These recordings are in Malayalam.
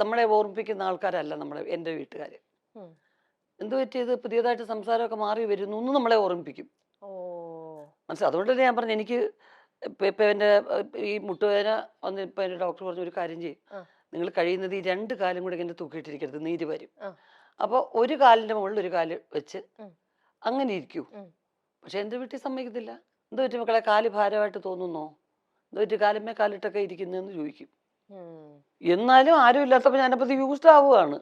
നമ്മളെ ഓർമ്മിപ്പിക്കുന്ന ആൾക്കാരല്ല എൻ്റെ വീട്ടുകാർ. എന്ത് പറ്റിയത്, പുതിയതായിട്ട് സംസാരമൊക്കെ മാറി വരുന്നു എന്ന് നമ്മളെ ഓർമ്മിപ്പിക്കും. മനസ്സിലായി. അതുകൊണ്ട് തന്നെ ഞാൻ പറഞ്ഞു, എനിക്ക് ഇപ്പം എൻ്റെ ഈ മുട്ടുവേദന വന്ന് ഇപ്പം എൻ്റെ ഡോക്ടർ പറഞ്ഞു, ഒരു കാര്യം ചെയ്യും, നിങ്ങൾ കഴിയുന്നത് ഈ 2 കാലും കൂടെ ഇങ്ങനെ തൂക്കിയിട്ടിരിക്കരുത്, നീര് വരും. അപ്പോൾ ഒരു കാലിൻ്റെ മുകളിൽ ഒരു കാല് വെച്ച് അങ്ങനെ ഇരിക്കൂ. പക്ഷെ എൻ്റെ വീട്ടിൽ സമ്മതിക്കത്തില്ല. എന്തോ പറ്റി മക്കളെ, കാല് ഭാരമായിട്ട് തോന്നുന്നോ, എന്തോ പറ്റി കാലുമേ കാലിട്ടൊക്കെ ഇരിക്കുന്നതെന്ന് ചോദിക്കും. എന്നാലും ആരും ഇല്ലാത്തപ്പോൾ ഞാനപ്പോൾ ഇത് യൂസ്ഡ് ആവുകയാണ്.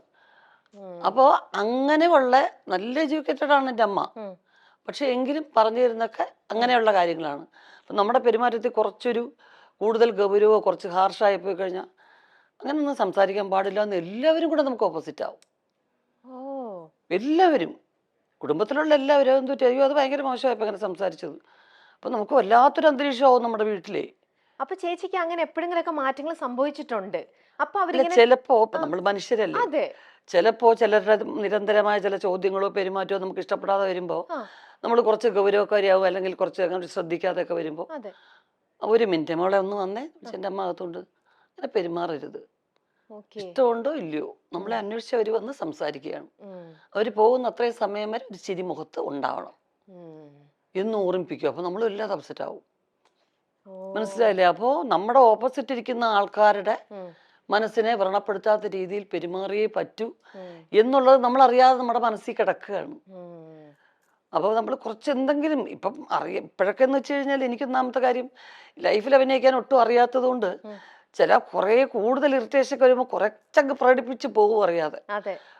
അപ്പോൾ അങ്ങനെയുള്ള നല്ല എഡ്യൂക്കേറ്റഡ് ആണ് എൻ്റെ അമ്മ. പക്ഷെ എങ്കിലും പറഞ്ഞു തരുന്നൊക്കെ അങ്ങനെയുള്ള കാര്യങ്ങളാണ്. അപ്പം നമ്മുടെ പെരുമാറ്റത്തിൽ കുറച്ചൊരു കൂടുതൽ ഗൗരവമോ കുറച്ച് ഹാർഷായി പോയി കഴിഞ്ഞാൽ അങ്ങനെയൊന്നും സംസാരിക്കാൻ പാടില്ല എന്ന് എല്ലാവരും കൂടെ നമുക്ക് ഓപ്പോസിറ്റ് ആവും. എല്ലാവരും, കുടുംബത്തിലുള്ള എല്ലാവരും എന്ത് പറ്റി, അയ്യോ അത് ഭയങ്കര മോശമായപ്പോൾ അങ്ങനെ സംസാരിച്ചത്. അപ്പം നമുക്ക് വല്ലാത്തൊരു അന്തരീക്ഷമാവും നമ്മുടെ വീട്ടിലെ. അപ്പൊ ചേച്ചിക്ക് അങ്ങനെ എപ്പോഴെങ്കിലൊക്കെ മാറ്റങ്ങൾ സംഭവിച്ചിട്ടുണ്ട്? അപ്പൊ ചിലപ്പോ നമ്മൾ മനുഷ്യരല്ലേ, ചിലപ്പോ ചിലരുടെ നിരന്തരമായ ചില ചോദ്യങ്ങളോ പെരുമാറ്റമോ നമുക്ക് ഇഷ്ടപ്പെടാതെ വരുമ്പോ നമ്മൾ കുറച്ച് ഗൗരവക്കാരിയാവും, അല്ലെങ്കിൽ കുറച്ച് അങ്ങനെ ശ്രദ്ധിക്കാതെയൊക്കെ വരുമ്പോ, 1 മിനിറ്റ് മോളെ ഒന്ന് വന്നേ, എൻ്റെ അമ്മ അകത്തോണ്ട് അങ്ങനെ പെരുമാറരുത്. ഇഷ്ടമുണ്ടോ ഇല്ലയോ, നമ്മളെ അന്വേഷിച്ച് അവർ വന്ന് സംസാരിക്കുകയാണ്. അവർ പോകുന്ന അത്രയും സമയം വരെ ഒരു ചിരി മുഖത്ത് ഉണ്ടാവണം എന്ന് ഓർമ്മിപ്പിക്കും. അപ്പൊ നമ്മൾ വല്ലാതെ അപ്സെറ്റ് ആവും. മനസ്സിലായില്ലേ? അപ്പോ നമ്മുടെ ഓപ്പോസിറ്റ് ഇരിക്കുന്ന ആൾക്കാരുടെ മനസ്സിനെ വ്രണപ്പെടുത്താത്ത രീതിയിൽ പെരുമാറിയേ പറ്റൂ എന്നുള്ളത് നമ്മൾ അറിയാതെ നമ്മുടെ മനസ്സിൽ കിടക്കുകയാണ്. അപ്പോൾ നമ്മൾ കുറച്ച് എന്തെങ്കിലും ഇപ്പം ഇപ്പോഴൊക്കെ എന്ന് വെച്ച് കഴിഞ്ഞാൽ, എനിക്ക് ഒന്നാമത്തെ കാര്യം ലൈഫിൽ അഭിനയിക്കാൻ ഒട്ടും അറിയാത്തത് കൊണ്ട് ചില കുറെ കൂടുതൽ ഇറിറ്റേഷൻ ഒക്കെ വരുമ്പോൾ കുറച്ചങ്ങ് പ്രകടിപ്പിച്ച് പോകും അറിയാതെ.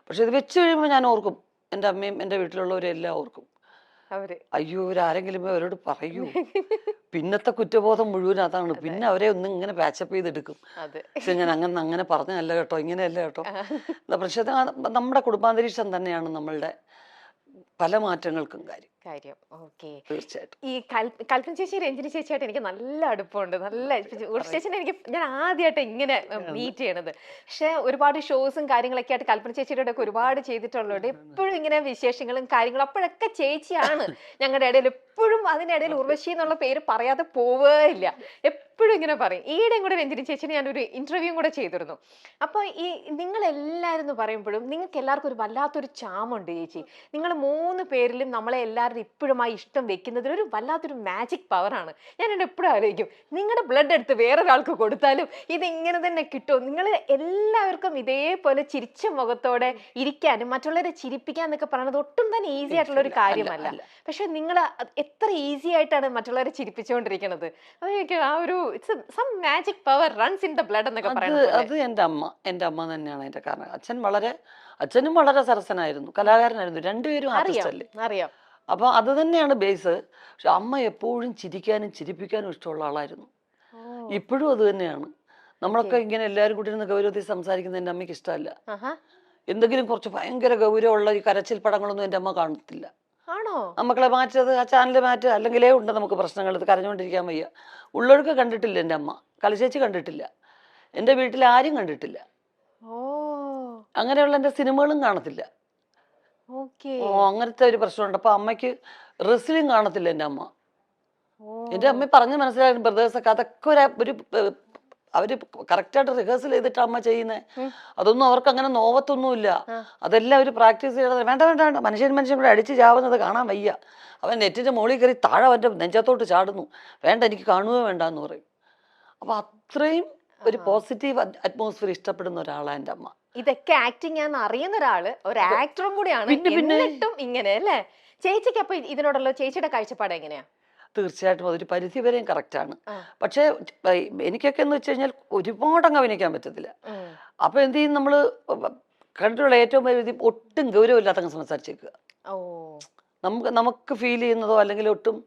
പക്ഷെ ഇത് വെച്ച് കഴിയുമ്പോൾ ഞാൻ ഓർക്കും, എൻ്റെ അമ്മയും എൻ്റെ വീട്ടിലുള്ളവരും എല്ലാം ഓർക്കും, അയ്യോ ഇവരാരെങ്കിലും അവരോട് പറയൂ. പിന്നത്തെ കുറ്റബോധം മുഴുവൻ അതാണ്. പിന്നെ അവരെ ഒന്ന് ഇങ്ങനെ പാച്ചപ്പ് ചെയ്തെടുക്കും. പക്ഷെ ഞാൻ അങ്ങനെ പറഞ്ഞല്ല കേട്ടോ, ഇങ്ങനെയല്ല കേട്ടോ. പക്ഷെ നമ്മുടെ കുടുംബാന്തരീക്ഷം തന്നെയാണ് നമ്മളുടെ പല മാറ്റങ്ങൾക്കും കാര്യം. തീർച്ചയായിട്ടും. ഈ കൽപ്പന ചേച്ചി രഞ്ജിനി ചേച്ചിയായിട്ട് എനിക്ക് നല്ല അടുപ്പമുണ്ട്. ചേച്ചിനെ ഞാൻ ആദ്യമായിട്ട് ഇങ്ങനെ മീറ്റ് ചെയ്യണത്. പക്ഷെ ഒരുപാട് ഷോസും കാര്യങ്ങളൊക്കെ ആയിട്ട് കൽപ്പന ചേച്ചിയുടെ ഒക്കെ ഒരുപാട് ചെയ്തിട്ടുള്ളതുകൊണ്ട് എപ്പോഴും ഇങ്ങനെ വിശേഷങ്ങളും കാര്യങ്ങളും, അപ്പോഴൊക്കെ ചേച്ചിയാണ് ഞങ്ങളുടെ ഇടയിൽ എപ്പോഴും. അതിനിടയിൽ ഉർവശി എന്നുള്ള പേര് പറയാതെ പോവേയില്ല, എപ്പോഴും ഇങ്ങനെ പറയും. ഈയിടെയും കൂടെ രഞ്ജിനി ചേച്ചിനെ ഞാനൊരു ഇന്റർവ്യൂ കൂടെ ചെയ്തിരുന്നു. അപ്പൊ ഈ നിങ്ങളെല്ലാവരും എന്ന് പറയുമ്പോഴും നിങ്ങൾക്ക് എല്ലാവർക്കും ഒരു വല്ലാത്തൊരു ചാമുണ്ട് ചേച്ചി. നിങ്ങൾ 3 പേരിലും നമ്മളെ എല്ലാവരും ഇപ്പോഴുമായി ഇഷ്ടം വെക്കുന്നതിൽ ഒരു വല്ലാത്തൊരു മാജിക് പവറാണ്. ഞാൻ എന്നെ എപ്പോഴും ആലോചിക്കും, നിങ്ങളുടെ ബ്ലഡ് എടുത്ത് വേറൊരാൾക്ക് കൊടുത്താലും ഇതിങ്ങനെ തന്നെ കിട്ടും. നിങ്ങൾ എല്ലാവർക്കും ഇതേപോലെ ചിരിച്ച മുഖത്തോടെ ഇരിക്കാനും മറ്റുള്ളവരെ ചിരിപ്പിക്കാൻ എന്നൊക്കെ പറയുന്നത് ഒട്ടും തന്നെ ഈസി ആയിട്ടുള്ള ഒരു കാര്യമല്ല. പക്ഷെ നിങ്ങൾ എത്ര ഈസി ആയിട്ടാണ് മറ്റുള്ളവരെ ചിരിപ്പിച്ചുകൊണ്ടിരിക്കുന്നത്. ആ ഒരു some magic power runs in the blood എന്നൊക്കെ പറയുന്നത്. അത് എൻ്റെ അമ്മ തന്നെയാണ് അതിന്റെ കാരണം. അച്ഛനും വളരെ സരസനായിരുന്നു, കലാകാരനായിരുന്നു. രണ്ടുപേരും ആർട്ടിസ്റ്റ് അല്ലേ. അറിയാം. അപ്പൊ അത് തന്നെയാണ് ബേസ്. പക്ഷെ അമ്മ എപ്പോഴും ചിരിക്കാനും ചിരിപ്പിക്കാനും ഇഷ്ടമുള്ള ആളായിരുന്നു. ഇപ്പോഴും അത് തന്നെയാണ്. നമ്മളൊക്കെ ഇങ്ങനെ എല്ലാവരും കൂടി ഇരുന്ന് ഗൗരവത്തിൽ സംസാരിക്കുന്നത് എൻ്റെ അമ്മയ്ക്ക് ഇഷ്ടമല്ല. എന്തെങ്കിലും കുറച്ച് ഭയങ്കര ഗൗരവമുള്ള ഈ കരച്ചിൽ പടങ്ങളൊന്നും എൻ്റെ അമ്മ കാണത്തില്ല. മക്കളെ മാറ്റത്, ആ ചാനൽ മാറ്റുക, അല്ലെങ്കിലേ ഉണ്ട് നമുക്ക് പ്രശ്നങ്ങൾ. ഇത് കരഞ്ഞുകൊണ്ടിരിക്കാൻ വയ്യ. ഉള്ളൊഴുക്ക് കണ്ടിട്ടില്ല എൻ്റെ അമ്മ, കളിച്ചേച്ചി കണ്ടിട്ടില്ല, എൻ്റെ വീട്ടിൽ ആരും കണ്ടിട്ടില്ല. അങ്ങനെയുള്ള എൻ്റെ സിനിമകളും കാണത്തില്ല. അങ്ങനത്തെ ഒരു പ്രശ്നമുണ്ട്. അപ്പൊ അമ്മയ്ക്ക് റെസ്ലിംഗ് കാണത്തില്ല എൻ്റെ അമ്മ. എൻ്റെ അമ്മ പറഞ്ഞ് മനസ്സിലായിരുന്നു, ബ്രദേഴ്സൊക്കെ അതൊക്കെ ഒരു അവര് കറക്റ്റായിട്ട് റിഹേഴ്സൽ ചെയ്തിട്ട് അമ്മ ചെയ്യുന്നത്. അതൊന്നും അവർക്ക് അങ്ങനെ നോവത്തൊന്നുമില്ല. അതെല്ലാം അവർ പ്രാക്ടീസ് ചെയ്യണത്. വേണ്ട മനുഷ്യൻ കൂടെ അടിച്ച് ചാവുന്നത് കാണാൻ വയ്യ. അവൻ നെറ്റിന്റെ മുകളിൽ കയറി താഴെ അവൻ്റെ നെഞ്ചത്തോട്ട് ചാടുന്നു, വേണ്ട എനിക്ക് കാണുകയോ വേണ്ട എന്ന് പറയും. അപ്പൊ അത്രയും ഒരു പോസിറ്റീവ് അറ്റ്മോസ്ഫിയർ ഇഷ്ടപ്പെടുന്ന ഒരാളാണ് എൻ്റെ അമ്മ. ഇതൊക്കെ ആക്ടിങ് ആണെന്ന് അറിയുന്ന ഒരാള്, ഒരു ആക്ടറും കൂടിയാണ്. എന്നിട്ടും ഇങ്ങനെ അല്ലേ? ചേച്ചിക്ക് അപ്പൊ ഇതിനോടുള്ള ചേച്ചിയുടെ കാഴ്ചപ്പാട് എങ്ങനെയാ? തീർച്ചയായിട്ടും അതൊരു പരിധി വരെയും കറക്റ്റാണ്. പക്ഷെ എനിക്കൊക്കെ എന്ന് വെച്ച് കഴിഞ്ഞാൽ ഒരുപാടങ്ങ് അഭിനയിക്കാൻ പറ്റത്തില്ല. അപ്പൊ എന്ത് ചെയ്യും, നമ്മള് കണ്ടിട്ടുള്ള ഏറ്റവും പരിധി ഒട്ടും ഗൗരവമില്ലാത്തങ്ങ് സംസാരിച്ചേക്കുക. നമുക്ക് ഫീൽ ചെയ്യുന്നതോ അല്ലെങ്കിൽ ഒട്ടും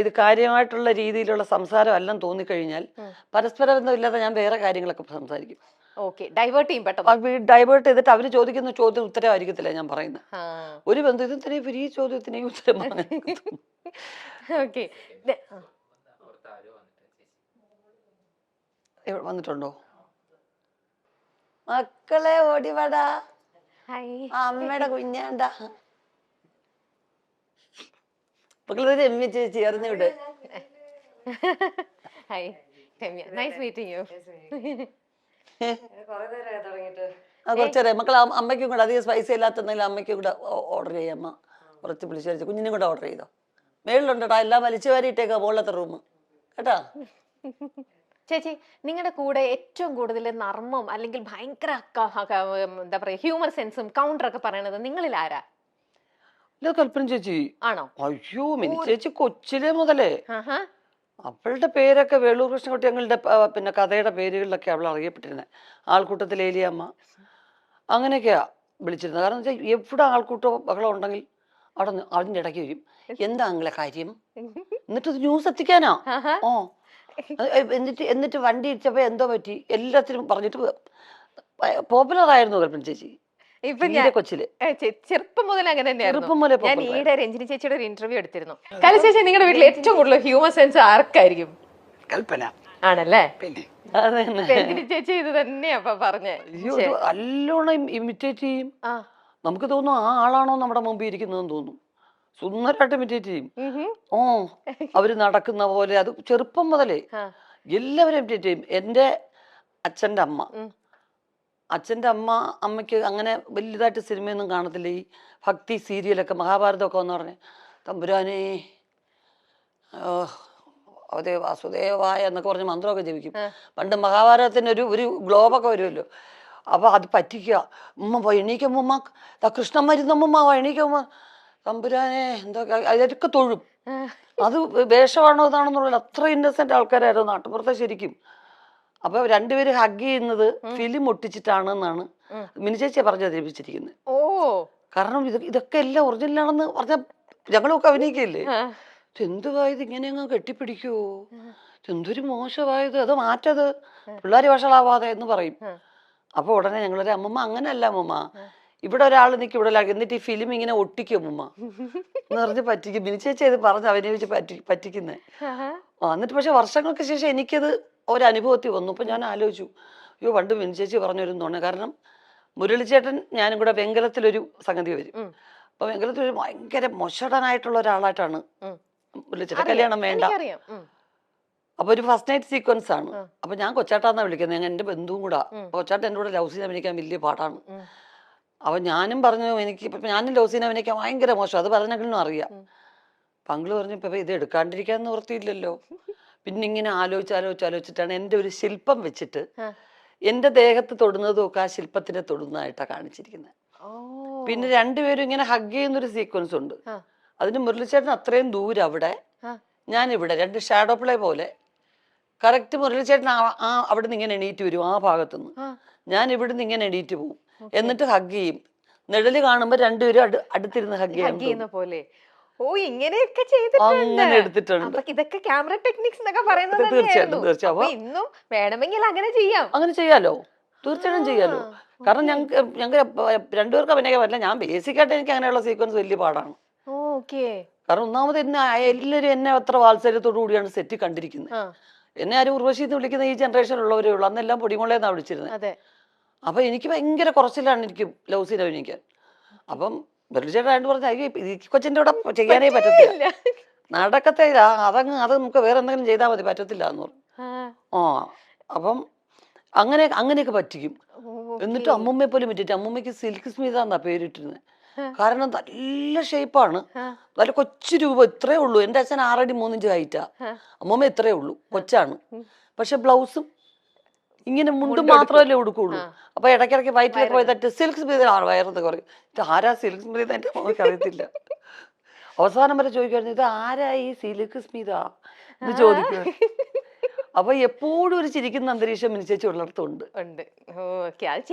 ഇത് കാര്യമായിട്ടുള്ള രീതിയിലുള്ള സംസാരം എല്ലാം തോന്നിക്കഴിഞ്ഞാൽ പരസ്പര ബന്ധമില്ലാതെ ഞാൻ വേറെ കാര്യങ്ങളൊക്കെ സംസാരിക്കും. ഡൈവേർട്ട് ചെയ്തിട്ട് അവര് ചോദിക്കുന്ന ചോദ്യം ഉത്തരവായിരിക്കത്തില്ല ഞാൻ പറയുന്നത്. ഒരു ബന്ധത്തിനെയും ഈ ചോദ്യത്തിനെയും ഉത്തരം വന്നിട്ടുണ്ടോ? മക്കളെ ഓടിവടാ, അമ്മയുടെ കുഞ്ഞാണ്ട. മക്കളെ രമ്യ ചേച്ചി അറിഞ്ഞു വിട്. Nice meeting you. കൊറേ നേരമായി തുടങ്ങിയിട്ട്. കുറച്ചേരം മക്കൾ അമ്മയ്ക്കും കൂടെ അധികം സ്പൈസി ഇല്ലാത്തെന്തെങ്കിലും അമ്മയ്ക്കും കൂടെ ഓർഡർ ചെയ്യാം. അമ്മ കുറച്ച് വിളിച്ചു കഴിച്ചു കുഞ്ഞിനും കൂടെ ഓർഡർ ചെയ്തോ. മേളിലുണ്ടോട്ടാ എല്ലാം വലിച്ചു വാരിയിട്ടേക്കാ മുകളിലത്തെ റൂം കേട്ടാ. ചേച്ചി നിങ്ങളുടെ കൂടെ ഏറ്റവും കൂടുതൽ നർമ്മം അല്ലെങ്കിൽ ഭയങ്കര എന്താ പറയാ ഹ്യൂമർ സെൻസും കൗണ്ടർ ഒക്കെ പറയണത് നിങ്ങളിൽ ആരാ? കൽപ്പന ചേച്ചി. ആണോ? അയ്യോ മിനി ചേച്ചി കൊച്ചിലെ മുതലേ അവളുടെ പേരൊക്കെ വേളൂർ കൃഷ്ണൻകുട്ടി ഞങ്ങളുടെ പിന്നെ കഥയുടെ പേരുകളിലൊക്കെ അവൾ അറിയപ്പെട്ടിരുന്നത്. ആൾക്കൂട്ടത്തിൽ ഏലിയമ്മ അങ്ങനെയൊക്കെയാ വിളിച്ചിരുന്നത്. കാരണം വെച്ചാൽ എവിടെ ആൾക്കൂട്ടോ ബഹളം ഉണ്ടെങ്കിൽ അവിടെ അതിൻ്റെ ഇടയ്ക്ക് വരും. എന്താ നിങ്ങളെ കാര്യം, എന്നിട്ട് ന്യൂസ് എത്തിക്കാനാ. ഓ എന്നിട്ട് വണ്ടി ഇടിച്ചപ്പോ എന്തോ പറ്റി എല്ലാത്തിനും പറഞ്ഞിട്ട് പോപ്പുലർ ആയിരുന്നു കൽപ്പന ചേച്ചി. കൊച്ചില് ചെറുപ്പം മുതൽ അങ്ങനെ തന്നെയായിരുന്നു. ഞാൻ ഈയിടെ രഞ്ജിനി ചേച്ചിയുടെ ഒരു ഇന്റർവ്യൂ എടുത്തിരുന്നു. കല ചേച്ചി നിങ്ങളുടെ വീട്ടിൽ ഏറ്റവും കൂടുതൽ ഹ്യൂമർ സെൻസ് ആർക്കായിരിക്കും? കൽപ്പന ആണല്ലേ? രഞ്ജിനി ചേച്ചി ഇത് തന്നെയാ പറഞ്ഞേ. നല്ലോണം ഇമിറ്റേറ്റ് ചെയ്യും. നമുക്ക് തോന്നും ആ ആളാണോ നമ്മുടെ മുമ്പിൽ ഇരിക്കുന്നതെന്ന് തോന്നും. സുന്ദരമായിട്ട് ഇമിറ്റേറ്റ് ചെയ്യും. ഓ അവര് നടക്കുന്ന പോലെ അത് ചെറുപ്പം മുതലേ എല്ലാവരും ഇമിറ്റേറ്റ് ചെയ്യും. എൻ്റെ അച്ഛൻ്റെ അമ്മയ്ക്ക് അങ്ങനെ വലുതായിട്ട് സിനിമയൊന്നും കാണത്തില്ല. ഈ ഭക്തി സീരിയലൊക്കെ മഹാഭാരതമൊക്കെ വന്ന് പറഞ്ഞ് തമ്പുരാനേ അതേ വാസുദേവായ എന്നൊക്കെ പറഞ്ഞ് മന്ത്രമൊക്കെ ജപിക്കും. പണ്ട് മഹാഭാരതത്തിന് ഒരു ഗ്ലോബൊക്കെ വരുമല്ലോ. അപ്പൊ അത് പറ്റിക്കുക. ഉമ്മ എണീക്കുമ്മ കൃഷ്ണൻ മരുന്നമ്മ എണീക്കുമ്മ തമ്പുരാനെ എന്തൊക്കെ അതിലൊക്കെ തൊഴും. അത് വേഷമാണോ ഇതാണെന്നുള്ള അത്ര ഇന്നസെന്റ് ആൾക്കാരായിരുന്നു നാട്ടുപുറത്തെ ശരിക്കും. അപ്പൊ രണ്ടുപേരും ഹഗ് ചെയ്യുന്നത് ഫിലിം ഒട്ടിച്ചിട്ടാണെന്നാണ് മിനി ചേച്ചിയെ പറഞ്ഞു അവതരിപ്പിച്ചിരിക്കുന്നത്. കാരണം ഇതൊക്കെ എല്ലാം ഒറിജിനലാണെന്ന് പറഞ്ഞ ഞങ്ങളൊക്കെ അഭിനയിക്കല്ലേ. എന്തുവായത് ഇങ്ങനെ അങ്ങ് കെട്ടിപ്പിടിക്കുവോ, എന്തൊരു മോശമായത്, അത് മാറ്റത് പിള്ളേർ വഷളാവാതെ എന്ന് പറയും. അപ്പൊ ഉടനെ ഞങ്ങളൊരു അമ്മമ്മ അങ്ങനെയല്ല അമ്മമ്മ, ഇവിടെ ഒരാൾ നിൽക്കും ഇവിടെ എന്നിട്ട് ഈ ഫിലിം ഇങ്ങനെ ഒട്ടിക്കും അമ്മമ്മ എന്ന് പറഞ്ഞ് പറ്റിക്കും. മിനി ചേച്ചി ഇത് പറഞ്ഞ് അഭിനയിച്ച് പറ്റിക്കുന്നേ. എന്നിട്ട് പക്ഷെ വർഷങ്ങൾക്ക് ശേഷം എനിക്കത് ഒരനുഭവത്തിൽ വന്നു. അപ്പൊ ഞാൻ ആലോചിച്ചു, അയ്യോ പണ്ട് മിനി ചേച്ചി പറഞ്ഞൊരു നുണ. കാരണം മുരളിച്ചേട്ടൻ ഞാനും കൂടെ വെങ്കലത്തിലൊരു സംഗതി വരും. അപ്പൊ വെങ്കലത്തിലൊരു ഭയങ്കര മൊഷടനായിട്ടുള്ള ഒരാളായിട്ടാണ് മുരളിച്ചേട്ടൻ. കല്യാണം വേണ്ട. അപ്പൊ ഒരു ഫസ്റ്റ് നൈറ്റ് സീക്വൻസ് ആണ്. അപ്പൊ ഞാൻ കൊച്ചാട്ടാന്നാ വിളിക്കുന്നത്. ഞാൻ എന്റെ ബന്ധുവും കൂടാ. കൊച്ചാട്ടൻ എൻ്റെ കൂടെ ലവ് സീൻ അഭിനയിക്കാൻ വലിയ പാടാണ്. അപ്പൊ ഞാനും പറഞ്ഞു ഞാനും ലവ് സീൻ അഭിനയിക്കാൻ ഭയങ്കര മോശം, അത് പറഞ്ഞെങ്കിലും അറിയാം. പങ്കള് പറഞ്ഞു ഇപ്പൊ ഇത് എടുക്കാണ്ടിരിക്കാൻ നിവൃത്തിയില്ലല്ലോ. പിന്നെ ഇങ്ങനെ ആലോചിച്ചിട്ടാണ് എൻ്റെ ഒരു ശില്പം വെച്ചിട്ട് എൻ്റെ ദേഹത്ത് തൊടുന്നതും ഒക്കെ ആ ശില്പത്തിനെ തൊടുന്നതായിട്ടാണ് കാണിച്ചിരിക്കുന്നത്. പിന്നെ രണ്ടുപേരും ഇങ്ങനെ ഹഗ് ചെയ്യുന്നൊരു സീക്വൻസ് ഉണ്ട്. അതിന് മുരളിച്ചേട്ടൻ അത്രയും ദൂരം അവിടെ, ഞാനിവിടെ, രണ്ട് ഷാഡോ പ്ലേ പോലെ. കറക്റ്റ് മുരളിച്ചേട്ടൻ അവിടെ നിന്ന് ഇങ്ങനെ എണീറ്റ് വരും ആ ഭാഗത്തുനിന്ന്, ഞാൻ ഇവിടുന്ന് ഇങ്ങനെ എണീറ്റ് പോകും. എന്നിട്ട് ഹഗ് ചെയ്യും. നിഴല് കാണുമ്പോ രണ്ടുപേരും അടുത്തിരുന്ന് ഹഗ് ചെയ്യുന്ന പോലെ. ഓ ഇങ്ങനെയൊക്കെ അങ്ങനെ എടുത്തിട്ടുണ്ട്. ഇതൊക്കെ ക്യാമറ ടെക്നിക്സ് എന്നൊക്കെ പറയുന്നത് തീർച്ചയായിട്ടും. ഇന്നും വേണമെങ്കിൽ അങ്ങനെ ചെയ്യാലോ, തീർച്ചയായിട്ടും ചെയ്യാലോ. കാരണം ഞങ്ങൾക്ക് രണ്ടുപേർക്ക് അഭിനയിക്കാൻ പറ്റില്ല. ഞാൻ ബേസിക്കായിട്ട് എനിക്ക് അങ്ങനെയുള്ള സീക്വൻസ് വലിയ പാടാണ്. കാരണം ഒന്നാമത് എല്ലാവരും എന്നെ അത്ര വാത്സല്യത്തോടു കൂടിയാണ് സെറ്റിൽ കണ്ടിരിക്കുന്നത്. എന്നെ ആരും ഉർവശി എന്ന് വിളിക്കുന്ന ഈ ജനറേഷനിലുള്ളവരേ ഉള്ളൂ. അന്നെല്ലാം പൊടിമോളേന്നാണ് വിളിച്ചിരുന്നത്. അപ്പൊ എനിക്ക് ഭയങ്കര കുറച്ചിലാണ് എനിക്ക് ലവ് സീൻ അഭിനയിക്കാൻ. അപ്പം ബെർലിച്ചേട്ടായിട്ട് പറഞ്ഞ ഈ കൊച്ചിന്റെ കൂടെ ചെയ്യാനേ പറ്റത്തില്ല, നടക്കത്തെ അത് നമുക്ക് വേറെ എന്തെങ്കിലും ചെയ്താൽ മതി, പറ്റത്തില്ല എന്ന് പറഞ്ഞു. അപ്പം അങ്ങനെയൊക്കെ പറ്റിക്കും. എന്നിട്ട് അമ്മൂമ്മയെ പോലും പറ്റിയിട്ട് അമ്മൂമ്മയ്ക്ക് സിൽക്ക് സ്മിത എന്നാ പേരിട്ടിരുന്നത്. കാരണം നല്ല ഷേപ്പാണ്, നല്ല കൊച്ചു രൂപ, ഇത്രേ ഉള്ളൂ. എൻ്റെ അച്ഛൻ 6 അടി 3 ഇഞ്ച് ഹൈറ്റാ, അമ്മൂമ്മ ഇത്രേ ഉള്ളൂ, കൊച്ചാണ്. പക്ഷെ ബ്ലൗസും ഇങ്ങനെ മുണ്ടും മാത്രമല്ലേ ഉടുക്കുള്ളൂ. അപ്പൊ ഇടയ്ക്കിടയ്ക്ക് വയറ്റിലൊക്കെ പോയി തട്ട് സിൽക്ക് സ്മിത വയറെന്ന് പറയും. ആരാ സിൽക്ക് സ്മിത എൻ്റെ അമ്മയ്ക്ക് അറിയത്തില്ല. അവസാനം വരെ ചോദിക്കുമായിരുന്നു ഇത് ആരാ ഈ സിൽക്ക് സ്മിത എന്ന് ചോദിക്കുമായിരുന്നു. അപ്പൊ എപ്പോഴും ഒരു ചിരിക്കുന്ന അന്തരീക്ഷം മിനി ചേച്ചി ഉള്ളിടത്തുണ്ട്. ഓക്കെ, അത്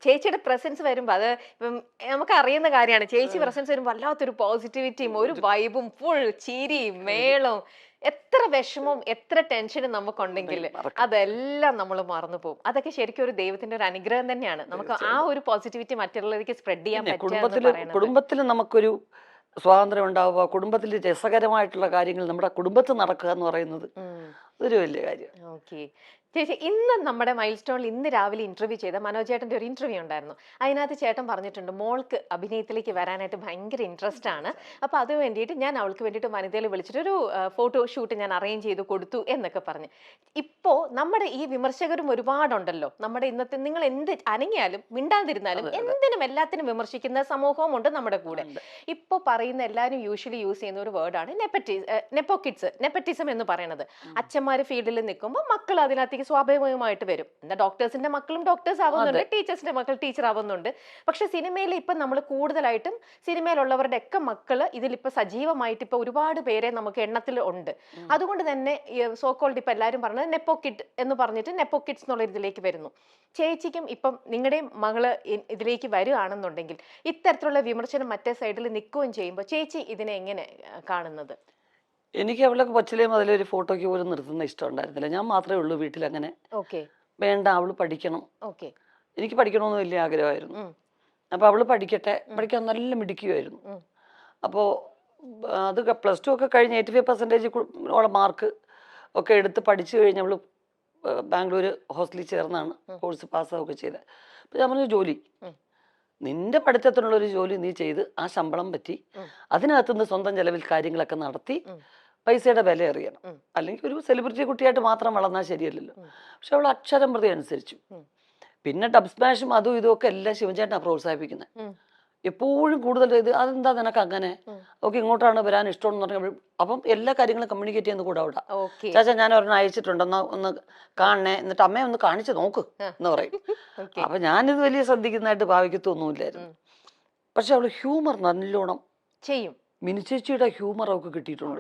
ചേച്ചിയുടെ പ്രസൻസ് വരുമ്പോ അത് ഇപ്പം നമുക്ക് അറിയുന്ന കാര്യമാണ്. ചേച്ചി പ്രസൻസ് വരുമ്പോ വല്ലാത്തൊരു പോസിറ്റിവിറ്റിയും ഒരു വൈബും ഫുൾ ചിരിയും മേളവും. എത്ര വിഷമവും എത്ര ടെൻഷനും നമുക്കുണ്ടെങ്കിൽ അതെല്ലാം നമ്മൾ മറന്നു പോകും. അതൊക്കെ ശരിക്കും ഒരു ദൈവത്തിന്റെ ഒരു അനുഗ്രഹം തന്നെയാണ്. നമുക്ക് ആ ഒരു പോസിറ്റിവിറ്റി മറ്റുള്ളവർക്ക് സ്പ്രെഡ് ചെയ്യാൻ പറ്റും. കുടുംബത്തിൽ നമുക്കൊരു സ്വാതന്ത്ര്യം ഉണ്ടാവുക, കുടുംബത്തിൽ രസകരമായിട്ടുള്ള കാര്യങ്ങൾ നമ്മുടെ കുടുംബത്തിൽ നടക്കുക എന്ന് പറയുന്നത് അതൊരു വലിയ കാര്യം. ഓക്കെ, ചേച്ചി ഇന്ന് നമ്മുടെ മൈൽ സ്റ്റോണിൽ ഇന്ന് രാവിലെ ഇന്റർവ്യൂ ചെയ്ത മനോജ് ചേട്ടന്റെ ഒരു ഇന്റർവ്യൂ ഉണ്ടായിരുന്നു. അതിനകത്ത് ചേട്ടൻ പറഞ്ഞിട്ടുണ്ട് മോൾക്ക് അഭിനയത്തിലേക്ക് വരാനായിട്ട് ഭയങ്കര ഇൻട്രസ്റ്റ് ആണ്. അപ്പൊ അത് വേണ്ടിയിട്ട് ഞാൻ അവൾക്ക് വേണ്ടിയിട്ട് വനിതയിൽ വിളിച്ചിട്ട് ഒരു ഫോട്ടോ ഷൂട്ട് ഞാൻ അറേഞ്ച് ചെയ്ത് കൊടുത്തു എന്നൊക്കെ പറഞ്ഞു. ഇപ്പോ നമ്മുടെ ഈ വിമർശകരും ഒരുപാടുണ്ടല്ലോ. നമ്മുടെ ഇന്നത്തെ നിങ്ങൾ എന്ത് അനങ്ങിയാലും മിണ്ടാതിരുന്നാലും എന്തിനും എല്ലാത്തിനും വിമർശിക്കുന്ന സമൂഹവും ഉണ്ട് നമ്മുടെ കൂടെ. ഇപ്പൊ പറയുന്ന എല്ലാവരും യൂഷ്വലി യൂസ് ചെയ്യുന്ന ഒരു വേർഡാണ് നെപ്പോക്കിഡ്സം എന്ന് പറയുന്നത്. അച്ഛന്മാര് ഫീൽഡിൽ നിൽക്കുമ്പോൾ മക്കൾ അതിനകത്ത് സ്വാഭാവികമായിട്ട് വരും. എന്താ ഡോക്ടേഴ്സിന്റെ മക്കളും ഡോക്ടേഴ്സ് ആവുന്നുണ്ട്, ടീച്ചേഴ്സിന്റെ മക്കൾ ടീച്ചർ ആവുന്നുണ്ട്. പക്ഷെ സിനിമയിൽ ഇപ്പൊ നമ്മൾ കൂടുതലായിട്ടും സിനിമയിലുള്ളവരുടെ ഒക്കെ മക്കള് ഇതിലിപ്പോ സജീവമായിട്ട് ഇപ്പൊ ഒരുപാട് പേരെ നമുക്ക് എണ്ണത്തിൽ ഉണ്ട്. അതുകൊണ്ട് തന്നെ സോക്കോൾഡ് ഇപ്പൊ എല്ലാവരും പറഞ്ഞത് നെപ്പോ കിഡ് എന്ന് പറഞ്ഞിട്ട് നെപ്പോ കിഡ്സ് എന്നുള്ള ഇതിലേക്ക് വരുന്നു. ചേച്ചിക്കും ഇപ്പം നിങ്ങളുടെയും മകള് ഇതിലേക്ക് വരികയാണെന്നുണ്ടെങ്കിൽ ഇത്തരത്തിലുള്ള വിമർശനം മറ്റേ സൈഡിൽ നിൽക്കുകയും ചെയ്യുമ്പോൾ ചേച്ചി ഇതിനെ എങ്ങനെ കാണുന്നത്? എനിക്ക് അവളെ കൊച്ചിലെ മുതലേ ഒരു ഫോട്ടോയ്ക്ക് പോലും നിർത്തുന്ന ഇഷ്ടം ഉണ്ടായിരുന്നില്ല. ഞാൻ മാത്രമേ ഉള്ളൂ വീട്ടിൽ അങ്ങനെ. വേണ്ട, അവള് പഠിക്കണം, എനിക്ക് പഠിക്കണമെന്ന് വലിയ ആഗ്രഹമായിരുന്നു. അപ്പൊ അവള് പഠിക്കട്ടെ, പഠിക്കാൻ നല്ല മിടുക്കിയായിരുന്നു. അപ്പോൾ അത് +2 ഒക്കെ കഴിഞ്ഞ് 85% മാർക്ക് ഒക്കെ എടുത്ത് പഠിച്ചു കഴിഞ്ഞ് അവള് ബാംഗ്ലൂർ ഹോസ്റ്റലിൽ ചേർന്നാണ് കോഴ്സ് പാസ്സാവുകയൊക്കെ ചെയ്തത്. അപ്പൊ ഞാൻ പറഞ്ഞു, ജോലി നിന്റെ പഠിത്തത്തിനുള്ളൊരു ജോലി നീ ചെയ്ത് ആ ശമ്പളം പറ്റി അതിനകത്തുനിന്ന് സ്വന്തം ചെലവിൽ കാര്യങ്ങളൊക്കെ നടത്തി പൈസയുടെ വില അറിയണം. അല്ലെങ്കിൽ ഒരു സെലിബ്രിറ്റി കുട്ടിയായിട്ട് മാത്രം വളർന്നാൽ ശരിയല്ലല്ലോ. പക്ഷെ അവൾ അക്ഷരം പ്രതി അനുസരിച്ചു. പിന്നെ ഡബ് സ്മാഷും അതും ഇതും ഒക്കെ എല്ലാം ശിവൻചേട്ടനാണ് പ്രോത്സാഹിപ്പിക്കുന്നത്. എപ്പോഴും കൂടുതൽ ഇത് അതെന്താ നിനക്ക് അങ്ങനെ, ഓക്കെ ഇങ്ങോട്ടാണ് വരാൻ ഇഷ്ടം എന്ന് പറഞ്ഞാൽ അപ്പം എല്ലാ കാര്യങ്ങളും കമ്മ്യൂണിക്കേറ്റ് ചെയ്യുന്ന കൂടെ അവിടെ. ചാച്ചാ ഞാൻ ഒരെണ്ണം അയച്ചിട്ടുണ്ട്, ഒന്ന് കാണണേ, എന്നിട്ട് അമ്മയെ ഒന്ന് കാണിച്ചു നോക്ക് എന്ന് പറയും. അപ്പൊ ഞാനിത് വലിയ ശ്രദ്ധിക്കുന്നതായിട്ട് ഭാവിക്കത്തൊന്നുമില്ലായിരുന്നു. പക്ഷെ അവള് ഹ്യൂമർ നല്ലോണം ചെയ്യും. മിനിച്ചേച്ചിയുടെ ഹ്യൂമർ അവൾക്ക് കിട്ടിയിട്ടുണ്ട്.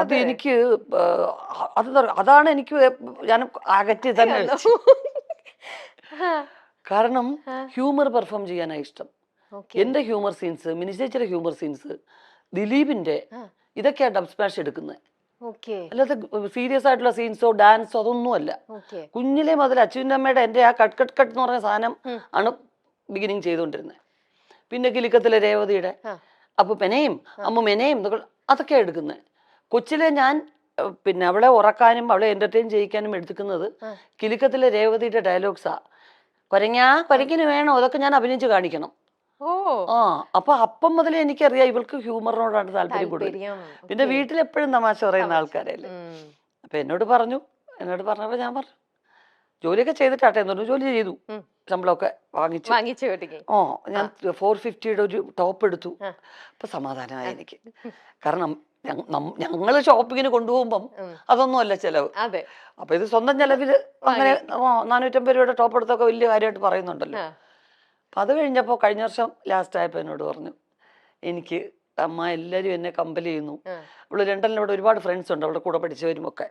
അത് എനിക്ക് അതാണ് എനിക്ക് ഞാൻ അകറ്റി തന്നെ വെച്ചു. കാരണം ഹ്യൂമർ പെർഫോം ചെയ്യാനാണ് ഇഷ്ടം. എന്റെ ഹ്യൂമർ സീൻസ്, മിനിച്ചേച്ചിയുടെ ഹ്യൂമർ സീൻസ്, ദിലീപിന്റെ ഇതൊക്കെയാ ഡബ് സ്മാഷ് എടുക്കുന്നത്. അല്ലാതെ സീരിയസ് ആയിട്ടുള്ള സീൻസോ ഡാൻസോ അതൊന്നും അല്ല. കുഞ്ഞിലെ മുതൽ അച്ഛൻ്റെ അമ്മയുടെ എന്റെ ആ കട്ട് കട്ട് കട്ട് എന്ന് പറഞ്ഞ സാധനം ആണ് ബിഗിനിങ് ചെയ്തുകൊണ്ടിരുന്നത്. പിന്നെ കിലുക്കത്തിലെ രേവതിയുടെ അപ്പൊ പെനയും അമ്മ മെനയും അതൊക്കെയാ എടുക്കുന്നത്. കൊച്ചിലെ ഞാൻ പിന്നെ അവളെ ഉറക്കാനും അവളെ എന്റർടൈൻ ചെയ്യിക്കാനും എടുക്കുന്നത് കിലുക്കത്തിലെ രേവതിയുടെ ഡയലോഗ്സാ. കൊരങ്ങിന് വേണോ, അതൊക്കെ ഞാൻ അഭിനയിച്ച് കാണിക്കണം. അപ്പൊ അപ്പം മുതലേ എനിക്കറിയാം ഇവൾക്ക് ഹ്യൂമറിനോടാണ് താല്പര്യം കൂടുതൽ. പിന്നെ വീട്ടിലെപ്പോഴും തമാശ പറയുന്ന ആൾക്കാരല്ലേ. അപ്പൊ എന്നോട് പറഞ്ഞപ്പോ ഞാൻ പറഞ്ഞു ജോലിയൊക്കെ ചെയ്തിട്ടാട്ടെ എന്ന് പറഞ്ഞു. ജോലി ചെയ്തു, ശമ്പളമൊക്കെ വാങ്ങിച്ചു. ഞാൻ 450യുടെ ഒരു ടോപ്പ് എടുത്തു. അപ്പൊ സമാധാനമായി എനിക്ക്. കാരണം ഞങ്ങള് ഷോപ്പിങ്ങിന് കൊണ്ടുപോകുമ്പം അതൊന്നും അല്ല ചെലവ്. അപ്പൊ ഇത് സ്വന്തം ചെലവില് അങ്ങനെ 450 രൂപയുടെ ടോപ്പ് എടുത്തൊക്കെ വലിയ കാര്യമായിട്ട് പറയുന്നുണ്ടല്ലോ. അപ്പൊ അത് കഴിഞ്ഞപ്പോ കഴിഞ്ഞ വർഷം ലാസ്റ്റ് ആയപ്പോ എന്നോട് പറഞ്ഞു, എനിക്ക് അമ്മ എല്ലാരും എന്നെ കമ്പൽ ചെയ്യുന്നു. അവള് ലണ്ടനിൽ ഇവിടെ ഒരുപാട് ഫ്രണ്ട്സ് ഉണ്ട്, അവളുടെ കൂടെ പഠിച്ചവരും ഒക്കെ.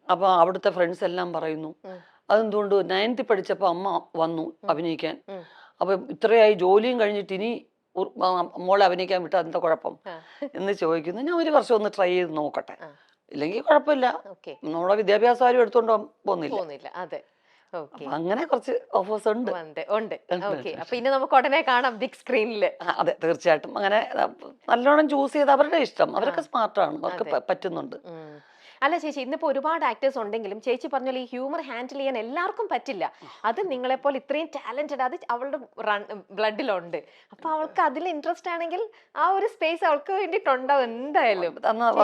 അപ്പൊ അവിടുത്തെ ഫ്രണ്ട്സ് എല്ലാം പറയുന്നു അതെന്തുകൊണ്ട് 9th പഠിച്ചപ്പോ അമ്മ വന്നു അഭിനയിക്കാൻ. അപ്പൊ ഇത്രയായി ജോലിയും കഴിഞ്ഞിട്ട് ഇനി മോളെ അഭിനയിക്കാൻ വിട്ടാ എന്താ കുഴപ്പം എന്ന് ചോദിക്കുന്നു. ഞാൻ ഒരു വർഷം ഒന്ന് ട്രൈ ചെയ്ത് നോക്കട്ടെ, ഇല്ലെങ്കിൽ കുഴപ്പമില്ല, നമ്മുടെ വിദ്യാഭ്യാസം ആരും എടുത്തോണ്ട് പോകുന്നില്ല. അങ്ങനെ കുറച്ച് ഓഫേഴ്സ് ഉണ്ട്. പിന്നെ നമുക്ക് ഉടനെ കാണാം ബിഗ് സ്ക്രീനിൽ. അതെ, തീർച്ചയായിട്ടും. അങ്ങനെ നല്ലോണം ചൂസ് ചെയ്ത് അവരുടെ ഇഷ്ടം, അവരൊക്കെ സ്മാർട്ടാണ്, അവർക്ക് പറ്റുന്നുണ്ട്. അല്ല ചേച്ചി, ഇന്നിപ്പോ ഒരുപാട് ആക്ടേഴ്സ് ഉണ്ടെങ്കിലും ചേച്ചി പറഞ്ഞാൽ ഈ ഹ്യൂമർ ഹാൻഡിൽ ചെയ്യാൻ എല്ലാവർക്കും പറ്റില്ല. അത് നിങ്ങളെപ്പോലെ ഇത്രയും ടാലന്റഡ്, അത് അവളുടെ ബ്ലഡിലുണ്ട്. അപ്പൊ അവൾക്ക് അതിൽ ഇൻട്രസ്റ്റ് ആണെങ്കിൽ ആ ഒരു സ്പേസ് അവൾക്ക് വേണ്ടിയിട്ടുണ്ടാവും എന്തായാലും.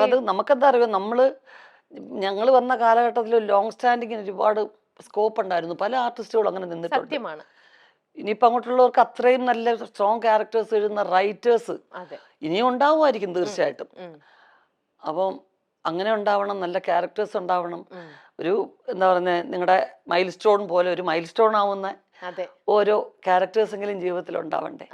അത് നമുക്കെന്താ അറിയാം, ഞങ്ങൾ വന്ന കാലഘട്ടത്തിൽ ലോങ് സ്റ്റാൻഡിങ്ങിന് ഒരുപാട് സ്കോപ്പ് ഉണ്ടായിരുന്നു. പല ആർട്ടിസ്റ്റുകളും അങ്ങനെ നിന്നിട്ടുണ്ട്. സത്യമാണ്. ഇനിയിപ്പോ അങ്ങോട്ടുള്ളവർക്ക് അത്രയും നല്ല സ്ട്രോങ് ക്യാരക്ടേഴ്സ് എഴുതുന്ന റൈറ്റേഴ്സ് ഇനിയും ഉണ്ടാവുമായിരിക്കും തീർച്ചയായിട്ടും. അപ്പം അങ്ങനെ ഉണ്ടാവണം, നല്ല ക്യാരക്ടേഴ്സ് ഉണ്ടാവണം. ഒരു എന്താ പറയുന്നത്, നിങ്ങളുടെ മൈൽ സ്റ്റോൺ പോലെ ഒരു മൈൽ സ്റ്റോൺ ആവുന്ന ഓരോ ക്യാരക്ടേഴ്സ് എങ്കിലും ജീവിതത്തിൽ ഉണ്ടാവണ്ടേ.